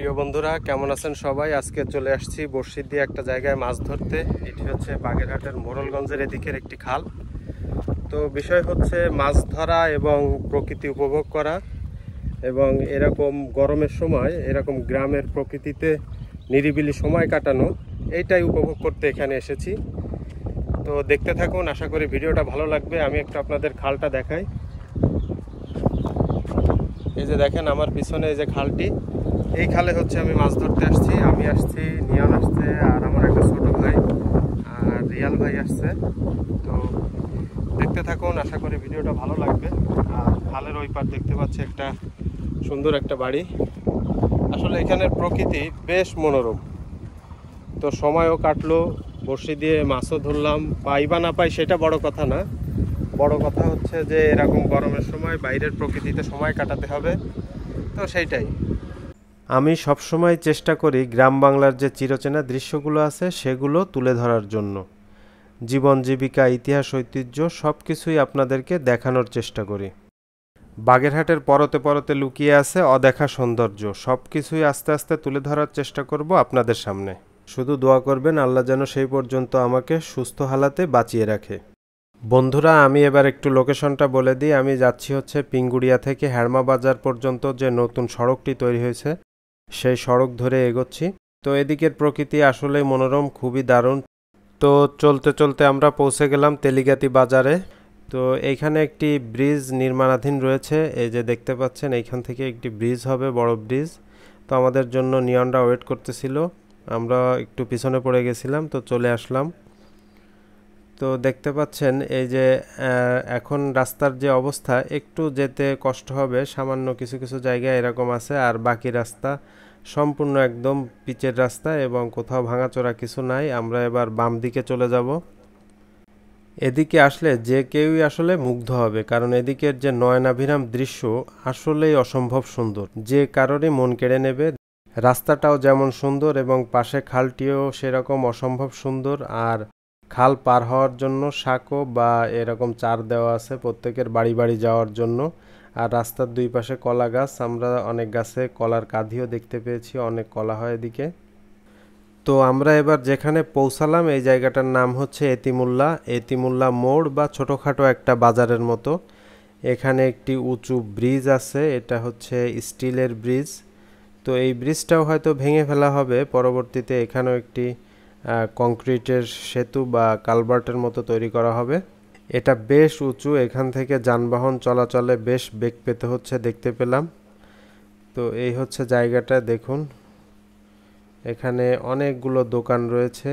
প্রিয় বন্ধুরা, কেমন আছেন সবাই? আজকে চলে আসছি বড়শি দিয়ে একটা জায়গায় মাছ ধরতে। এটি হচ্ছে বাগেরহাটের মোড়লগঞ্জের এদিকের একটি খাল। তো বিষয় হচ্ছে মাছ ধরা এবং প্রকৃতি উপভোগ করা, এবং এরকম গরমের সময় এরকম গ্রামের প্রকৃতিতে নিরিবিলি সময় কাটানো, এইটাই উপভোগ করতে এখানে এসেছি। তো দেখতে থাকুন, আশা করি ভিডিওটা ভালো লাগবে। আমি একটু আপনাদের খালটা দেখাই। এই যে দেখেন আমার পিছনে এই যে খালটি, এই খালে হচ্ছে আমি মাছ ধরতে আসছি। আমি আসছি, নিয়ান আসছে, আর আমার একটা ছোট ভাই আর রিয়াল ভাই আসছে। তো দেখতে থাকুন, আশা করি ভিডিওটা ভালো লাগবে। আর খালের ওই পার দেখতে পাচ্ছি একটা সুন্দর একটা বাড়ি। আসলে এখানের প্রকৃতি বেশ মনোরম। তো সময়ও কাটলো, বড়শি দিয়ে মাছও ধরলাম। পাই বা না পাই সেটা বড় কথা না, বড় কথা হচ্ছে যে এরকম গরমের সময় বাইরের প্রকৃতিতে সময় কাটাতে হবে। তো সেইটাই আমি সবসময় চেষ্টা করি গ্রাম বাংলার যে চিরচেনা দৃশ্যগুলো আছে সেগুলো তুলে ধরার জন্য। জীবন জীবিকা, ইতিহাস, ঐতিহ্য সব কিছুই আপনাদেরকে দেখানোর চেষ্টা করি। বাগেরহাটের পরতে পরতে লুকিয়ে আছে অদেখা সৌন্দর্য, সব কিছুই আস্তে আস্তে তুলে ধরার চেষ্টা করব আপনাদের সামনে। শুধু দোয়া করবেন আল্লাহ যেন সেই পর্যন্ত আমাকে সুস্থ হালাতে বাঁচিয়ে রাখে। বন্ধুরা, আমি এবার একটু লোকেশনটা বলে দিই। আমি যাচ্ছি হচ্ছে পিঙ্গুড়িয়া থেকে হেড়মা বাজার পর্যন্ত যে নতুন সড়কটি তৈরি হয়েছে সেই সড়ক ধরে এগোচ্ছি। তো এদিকের প্রকৃতি আসলেই মনোরম, খুবই দারুণ। তো চলতে চলতে আমরা পৌঁছে গেলাম তেলিগাতি বাজারে। তো এইখানে একটি ব্রিজ নির্মাণাধীন রয়েছে, এই যে দেখতে পাচ্ছেন, এইখান থেকে একটি ব্রিজ হবে, বড় ব্রিজ। তো আমাদের জন্য নিয়নরা ওয়েট করতেছিল, আমরা একটু পিছনে পড়ে গেছিলাম, তো চলে আসলাম। তো দেখতে পাচ্ছেন এই যে এখন রাস্তার যে অবস্থা, একটু যেতে কষ্ট হবে, সামান্য কিছু কিছু জায়গায় এরকম আছে, আর বাকি রাস্তা সম্পূর্ণ একদম পিচের রাস্তা এবং কোথাও ভাঙাচোরা কিছু নাই। আমরা এবার বাম দিকে চলে যাব। এদিকে আসলে যে কেউই আসলে মুগ্ধ হবে, কারণ এদিকের যে নয়নাভিরাম দৃশ্য আসলেই অসম্ভব সুন্দর, যে কারোরই মন কেড়ে নেবে। রাস্তাটাও যেমন সুন্দর এবং পাশে খালটিও সেরকম অসম্ভব সুন্দর। আর খাল পার হওয়ার জন্য সাঁকো বা এরকম চার দেওয়া আছে প্রত্যেকের বাড়ি বাড়ি যাওয়ার জন্য। আর রাস্তার দুই পাশে কলা গাছ, আমরা অনেক গাছে কলার কাঁধিও দেখতে পেয়েছি, অনেক কলা হয় এদিকে। তো আমরা এবার যেখানে পৌঁছালাম এই জায়গাটার নাম হচ্ছে এতিমুল্লা মোড় বা ছোটোখাটো একটা বাজারের মতো। এখানে একটি উঁচু ব্রিজ আছে, এটা হচ্ছে স্টিলের ব্রিজ। তো এই ব্রিজটাও হয়তো ভেঙে ফেলা হবে পরবর্তীতে, এখানেও একটি কংক্রিটের সেতু বা কালভার্টের মতো তৈরি করা হবে। এটা বেশ উঁচু, এখান থেকে যানবাহন চলাচলে বেশ বেগ পেতে হচ্ছে দেখতে পেলাম। তো এই হচ্ছে জায়গাটা, দেখুন এখানে অনেকগুলো দোকান রয়েছে,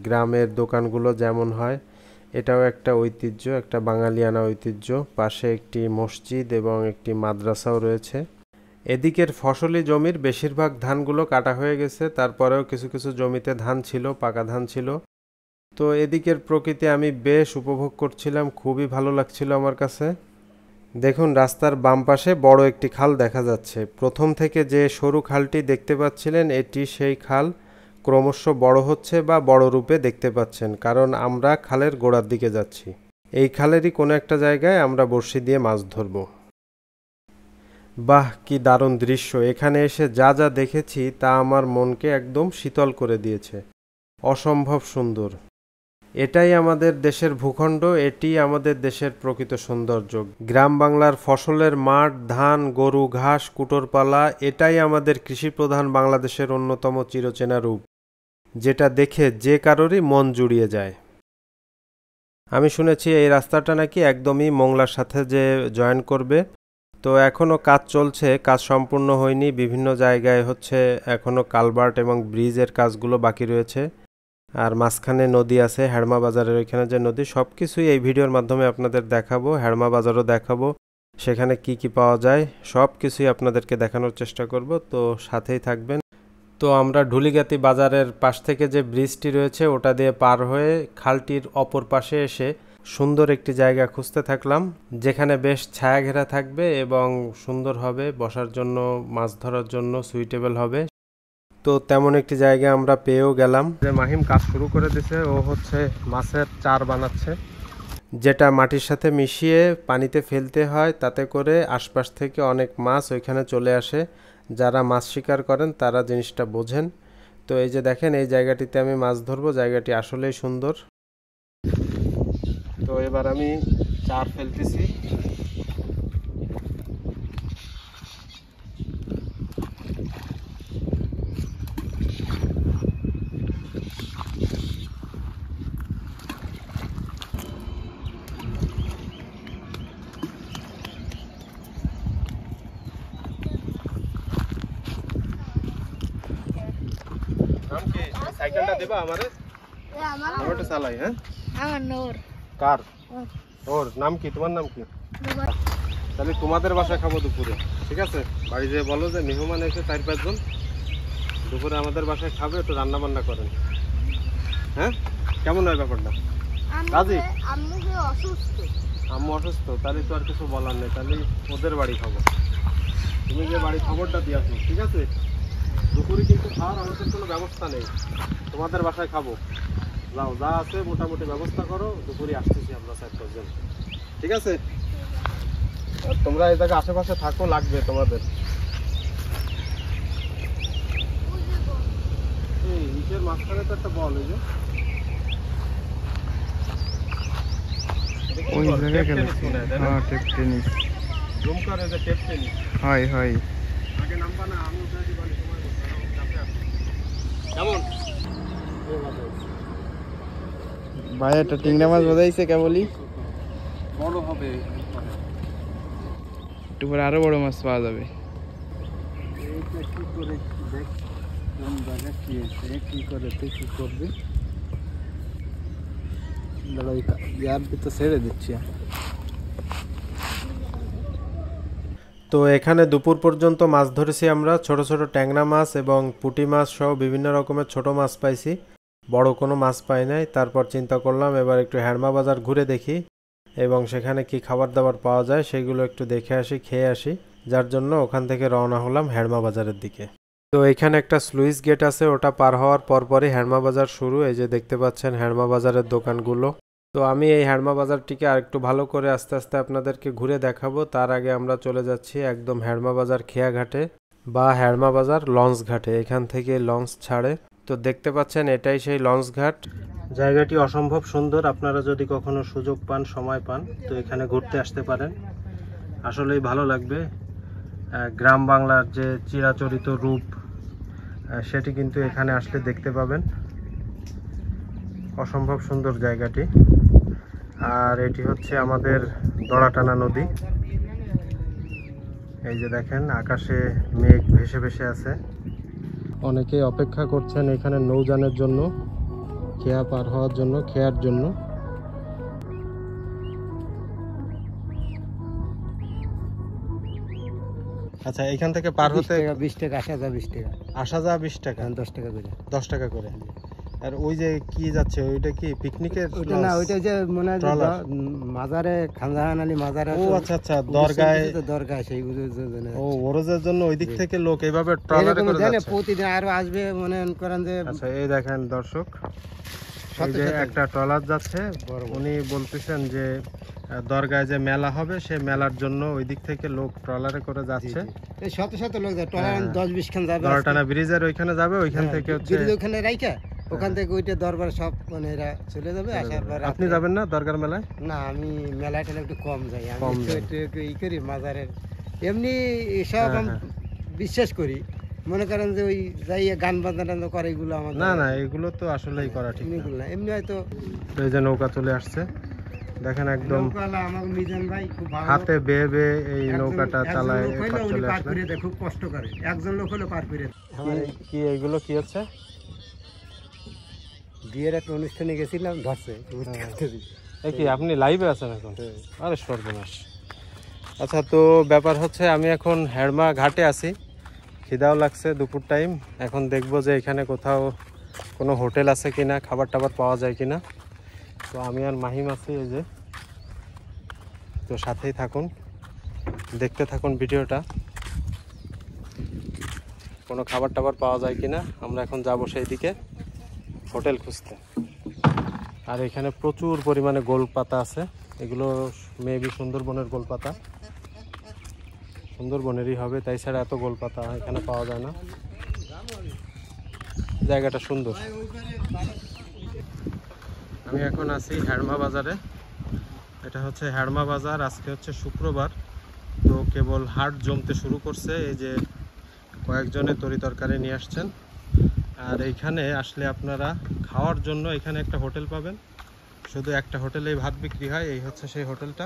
গ্রামের দোকানগুলো যেমন হয়, এটাও একটা ঐতিহ্য, একটা বাঙালিয়ানা ঐতিহ্য। পাশে একটি মসজিদ এবং একটি মাদ্রাসাও রয়েছে। এদিকের ফসলি জমির বেশিরভাগ ধানগুলো কাটা হয়ে গেছে, তারপরেও কিছু কিছু জমিতে ধান ছিল, পাকা ধান ছিল। তো এদিকের প্রকৃতি আমি বেশ উপভোগ করছিলাম, খুবই ভালো লাগছিল আমার কাছে। দেখুন রাস্তার বাম পাশে বড় একটি খাল দেখা যাচ্ছে। প্রথম থেকে যে সরু খালটি দেখতে পাচ্ছিলেন এটি সেই খাল, ক্রমশ বড় হচ্ছে বা বড় রূপে দেখতে পাচ্ছেন, কারণ আমরা খালের গোড়ার দিকে যাচ্ছি। এই খালেরই কোনো একটা জায়গায় আমরা বড়শি দিয়ে মাছ ধরব। বাহ, কি দারুণ দৃশ্য! এখানে এসে যা যা দেখেছি তা আমার মনকে একদম শীতল করে দিয়েছে, অসম্ভব সুন্দর। এটাই আমাদের দেশের ভূখণ্ড, এটি আমাদের দেশের প্রকৃত সৌন্দর্য। গ্রাম বাংলার ফসলের মাঠ, ধান, গরু, ঘাস, কুটোরপালা, এটাই আমাদের কৃষিপ্রধান বাংলাদেশের অন্যতম চিরচেনা রূপ, যেটা দেখে যে কারোরই মন জুড়িয়ে যায়। আমি শুনেছি এই রাস্তাটা নাকি একদমই মোংলার সাথে যে জয়েন করবে। তো এখনও কাজ চলছে, কাজ সম্পূর্ণ হয়নি, বিভিন্ন জায়গায় হচ্ছে এখনও কালভার্ট এবং ব্রিজের কাজগুলো বাকি রয়েছে। আর মাঝখানে নদী আছে, হেড়মা বাজারের ওইখানে যে নদী, সব কিছুই এই ভিডিওর মাধ্যমে আপনাদের দেখাবো। হেড়মা বাজারও দেখাবো, সেখানে কি কি পাওয়া যায় সব কিছুই আপনাদেরকে দেখানোর চেষ্টা করব, তো সাথেই থাকবেন। তো আমরা ঢুলিগাতি বাজারের পাশ থেকে যে ব্রিজটি রয়েছে ওটা দিয়ে পার হয়ে খালটির অপর পাশে এসে সুন্দর একটি জায়গা খুঁজতে থাকলাম, যেখানে বেশ ছায়া ঘেরা থাকবে এবং সুন্দর হবে বসার জন্য, মাছ ধরার জন্য সুইটেবল হবে। তো তেমন একটি জায়গা আমরা পেয়েও গেলাম। যে মাহিম কাজ শুরু করে দিছে, ও হচ্ছে মাছের চার বানাচ্ছে, যেটা মাটির সাথে মিশিয়ে পানিতে ফেলতে হয়, তাতে করে আশপাশ থেকে অনেক মাছ ওইখানে চলে আসে। যারা মাছ শিকার করেন তারা জিনিসটা বোঝেন। তো এই যে দেখেন এই জায়গাটিতে আমি মাছ ধরবো, জায়গাটি আসলেই সুন্দর। তো এবার আমি চার ফেলতেছি। নাম কি? সাইকেলটা দেবা আমারে? আমার তো চালাই। হ্যাঁ আমার নূর। কার? ওর নাম কি? তোমার নাম কি? তাহলে তোমাদের বাসায় খাবো দুপুরে, ঠিক আছে? বাড়ি যেয়ে বলো যে মেহমান এসে 4-5 জন দুপুরে আমাদের বাসায় খাবে, তো রান্না বান্না করেন। হ্যাঁ কেমন হয় ব্যাপারটা? রাজি? আম্মু অসুস্থ। আম্মু অসুস্থ? তাহলে তো আর কিছু বলার নেই, তাহলে ওদের বাড়ি খাবো। তুমি যে বাড়ি খবরটা দিয়ে আসো, ঠিক আছে? দুপুরে কিন্তু খাওয়ার আমাদের কোনো ব্যবস্থা নেই, তোমাদের বাসায় খাবো। যাও, যা আছে মোটামুটি ব্যবস্থা করো, দুপুরে আসতেছি আমরা 4-5 জন, ঠিক আছে? আর তোমরা এই জায়গায় আশেপাশে থাকো, লাগবে তোমাদের। এই ইটের মাঝখানে তো একটা বল, এই যে ওই জায়গায় গেল। হ্যাঁ টেপ টেনিস। জুম করে যে টেপ টেনিস হয় হয়। আগে নাম্বার না আমি উঠে দিই, বলি সময় কেমন? ভাই একটা টিংরা মাছ বোঝাইছে কেবলই, বড় হবে একটু পরে আরো বড় মাছ পাওয়া যাবে। এইটা কি করে দেখ, কোন জায়গা কি আছে, কি করে তুই কি করবি? লড়াই ইয়ার ভিতর ছেড়ে দিচ্ছি। তো এখানে দুপুর পর্যন্ত মাছ ধরেছি আমরা, ছোট ছোট ট্যাংরা মাছ এবং পুঁটি মাছ সহ বিভিন্ন রকমের ছোট মাছ পাইছি, বড় কোনো মাছ পাই নাই। তারপর চিন্তা করলাম এবার একটু হ্যাড়মা বাজার ঘুরে দেখি এবং সেখানে কি খাবার দাবার পাওয়া যায় সেগুলো একটু দেখে আসি, খেয়ে আসি, যার জন্য ওখান থেকে রওনা হলাম হ্যাড়মা বাজারের দিকে। তো এখানে একটা স্লুইস গেট আছে, ওটা পার হওয়ার পরপরই হ্যাড়মা বাজার শুরু। এই যে দেখতে পাচ্ছেন হ্যাড়মা বাজারের দোকানগুলো। তো আমি এই হ্যাড়মা বাজারটিকে আরেকটু ভালো করে আস্তে আস্তে আপনাদেরকে ঘুরে দেখাবো। তার আগে আমরা চলে যাচ্ছি একদম হ্যাড়মা বাজার খেয়াঘাটে বা হ্যাড়মা বাজার লঞ্চ ঘাটে, এখান থেকে লঞ্চ ছাড়ে। তো দেখতে পাচ্ছেন এটাই সেই লঞ্চ ঘাট। জায়গাটি অসম্ভব সুন্দর, আপনারা যদি কখনো সুযোগ পান, সময় পান, তো এখানে ঘুরতে আসতে পারেন, আসলেই ভালো লাগবে। গ্রাম বাংলার যে চিরাচরিত রূপ সেটি কিন্তু এখানে আসলে দেখতে পাবেন। অসম্ভব সুন্দর জায়গাটি। আর এটি হচ্ছে আমাদের দড়াটানা নদী। এই যে দেখেন আকাশে মেঘ ভেসে ভেসে আছে। অনেকেই অপেক্ষা করছেন এখানে নৌযানের জন্য, খেয়া পার হওয়ার জন্য, খেয়ার জন্য। আচ্ছা, এখান থেকে পার হতে 20 টাকা আসা যা 20 টাকা, আসা যা 20 টাকা, 10 টাকা করে, 10 টাকা করে। আর ওই যে কি যাচ্ছে ওইটা কি পিকনিকের? ওইটা না, ওইটা যে মনে হয় মাজারে খানজাহান আলী মাজারে। ও আচ্ছা আচ্ছা, দরগায়, দরগায় সেই ও ওরজের জন্য ওই দিক থেকে লোক এইভাবে ট্রলারে করে যাচ্ছে প্রতিদিন। আরো আসবে মনে করেন যে। আচ্ছা, এই দেখেন দর্শক, এই যে একটা ট্রলার যাচ্ছে, উনি বলতেছেন যে দরগায় যে মেলা হবে সেই মেলার জন্য ওই দিক থেকে লোক ট্রলারে করে যাচ্ছে। এই শত শত লোক যায়, ট্রলার 10-20 খান যাবে, দড়াটানা ব্রিজের ওইখানে যাবে, ওইখান থেকে হচ্ছে ব্রিজ ওখানে রাইখা ওখান থেকে ওইটা দরবার সব মানে এরা চলে যাবে। আসার পর আপনি যাবেন না দরগার মেলায়? না, আমি মেলাটা একটু কম যাই, আমি একটু ই করি মাজারের। এমনি সব আমি বিশ্বাস করি, মনে করেন যে ওই যাই গান বাজনা করে এগুলো আমার না না, এগুলো তো আসলেই করা ঠিক না। এমনি হয়তো। এই যে নৌকা চলে আসছে, দেখেন একদম আমার মিজান ভাই খুব ভালো হাতে বেয়ে বেয়ে এই নৌকাটা চালায় চলে আসলে। খুব কষ্ট করে, একজন লোক হলো পার করে। কি এগুলো কি হচ্ছে? বিয়ের একটা অনুষ্ঠানে গেছিলাম, ধরছে। এই কি আপনি লাইভে আছেন এখন? আরে সর্বনাশ। আচ্ছা, তো ব্যাপার হচ্ছে আমি এখন হ্যাড়মা ঘাটে আছি, খিদাও লাগছে দুপুর টাইম। এখন দেখবো যে এখানে কোথাও কোনো হোটেল আছে কিনা, খাবার টাবার পাওয়া যায় কিনা। তো আমি আর মাহিম আছি এই যে, তো সাথেই থাকুন, দেখতে থাকুন ভিডিওটা, কোনো খাবার টাবার পাওয়া যায় কিনা। আমরা এখন যাবো সেই দিকে হোটেল খুঁজতে। আর এখানে প্রচুর পরিমাণে গোলপাতা আছে, এগুলো মেবি সুন্দরবনের গোলপাতা। সুন্দরবনেরই হবে, তাই ছাড়া এত গোলপাতা এখানে পাওয়া যায় না। জায়গাটা সুন্দর। আমি এখন আছি হ্যাডমা বাজারে। এটা হচ্ছে হ্যাডমা বাজার। আজকে হচ্ছে শুক্রবার, তো কেবল হাট জমতে শুরু করছে। এই যে কয়েকজনে তরি তরকারি নিয়ে আসছেন। আর এইখানে আসলে আপনারা খাওয়ার জন্য এখানে একটা হোটেল পাবেন, শুধু একটা হোটেলেই ভাত বিক্রি হয়। এই হচ্ছে সেই হোটেলটা।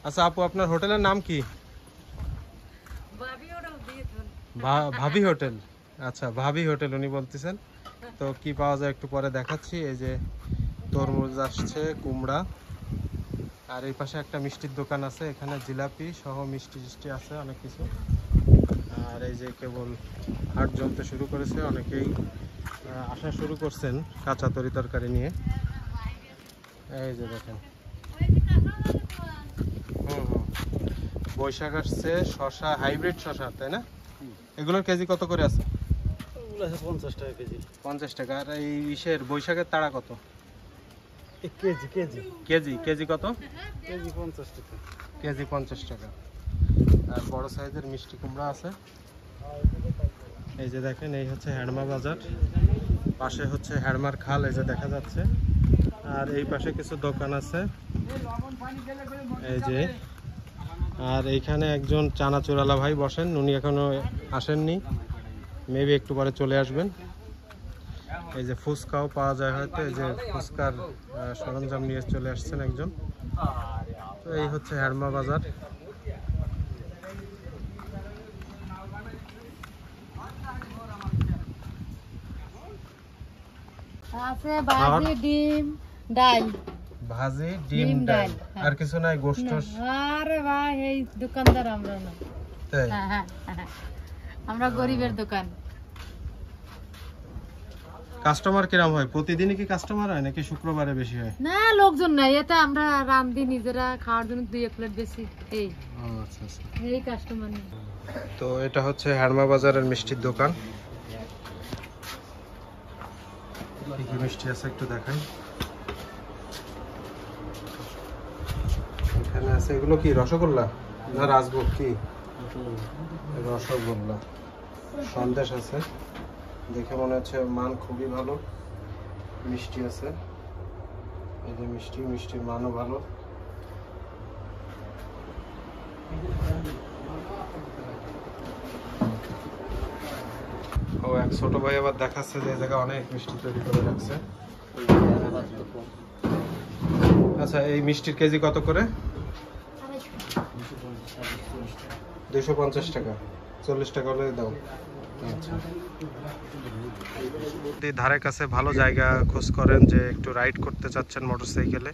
আচ্ছা আপু, আপনার হোটেলের নাম কি? ভাবি হোটেল। আচ্ছা, ভাবি হোটেল উনি বলতেছেন। তো কি পাওয়া যায় একটু পরে দেখাচ্ছি। এই যে তরমুজ আসছে, কুমড়া, আর এই পাশে একটা মিষ্টির দোকান আছে, এখানে জিলাপি সহ মিষ্টি টিষ্টি আছে অনেক কিছু। আর এই যে কেবল হাট জমতে শুরু করেছে, অনেকেই আসা শুরু করছেন কাঁচা তরি তরকারি নিয়ে। এই যে দেখেন, বৈশাখ আসছে, শশা, হাইব্রিড শশা, তাই না? এগুলোর কেজি কত করে আছে? 50 টাকা কেজি। 50 টাকা। আর এই ইসের বৈশাখের তাড়া কত? কেজি কেজি কেজি কেজি কত? কেজি 50 টাকা। কেজি 50 টাকা। আর বড় সাইজের মিষ্টি কুমড়া আছে। এই যে দেখেন, এই হচ্ছে হ্যাডমা বাজার, পাশে হচ্ছে হ্যাডমার খাল, এই যে দেখা যাচ্ছে। আর এই পাশে কিছু দোকান আছে, এই যে। আর এইখানে একজন চানাচুরালা ভাই বসেন, উনি এখনো আসেননি, মেবি একটু পরে চলে আসবেন। এই যে ফুচকাও পাওয়া যায় হয়তো, এই যে ফুচকার সরঞ্জাম নিয়ে চলে আসছেন একজন। তো এই হচ্ছে হ্যাডমা বাজার। আছে ভাজি, ডিম, ডাল। ভাজি, ডিম, ডাল, আর কিছু নাই? গোশত? আরে ভাই, এই দোকানদার আমরা না, তাই? আমরা গরিবের দোকান। কাস্টমার কিরম হয়? প্রতিদিনই কি কাস্টমার হয় নাকি শুক্রবারে বেশি হয়? না, লোকজন নাই, এটা আমরা রাঁধি নিজেরা খাওয়ার জন্য 2 প্লেট বেশি। এই আচ্ছা আচ্ছা। এই কাস্টমার নেই। তো এটা হচ্ছে হ্যাডমা বাজারের মিষ্টির দোকান। কি কি মিষ্টি আছে একটু দেখাই। এখানে আছে, এগুলো কি রসগোল্লা না রাজভোগ? কি রসগোল্লা। সন্দেশ আছে, দেখে মনে হচ্ছে মান খুবই ভালো। মিষ্টি আছে, এই যে মিষ্টি, মিষ্টির মানও ভালো। ও এক ছোট ভাই আবার দেখাচ্ছে যে এই জায়গায় অনেক মিষ্টি তৈরি করে রাখছে। আচ্ছা, এই মিষ্টির কেজি কত করে? 250 টাকা। 40 টাকা হলে দাও। আচ্ছা, ধারে কাছে ভালো জায়গা খোঁজ করেন, যে একটু রাইড করতে চাচ্ছেন মোটরসাইকেলে,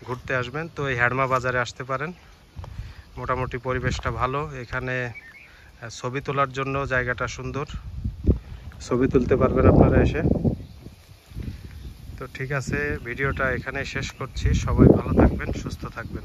ঘুরতে আসবেন, তো এই হ্যাডমা বাজারে আসতে পারেন। মোটামুটি পরিবেশটা ভালো, এখানে ছবি তোলার জন্য জায়গাটা সুন্দর, ছবি তুলতে পারবেন আপনারা এসে। তো ঠিক আছে, ভিডিওটা এখানে শেষ করছি। সবাই ভালো থাকবেন, সুস্থ থাকবেন।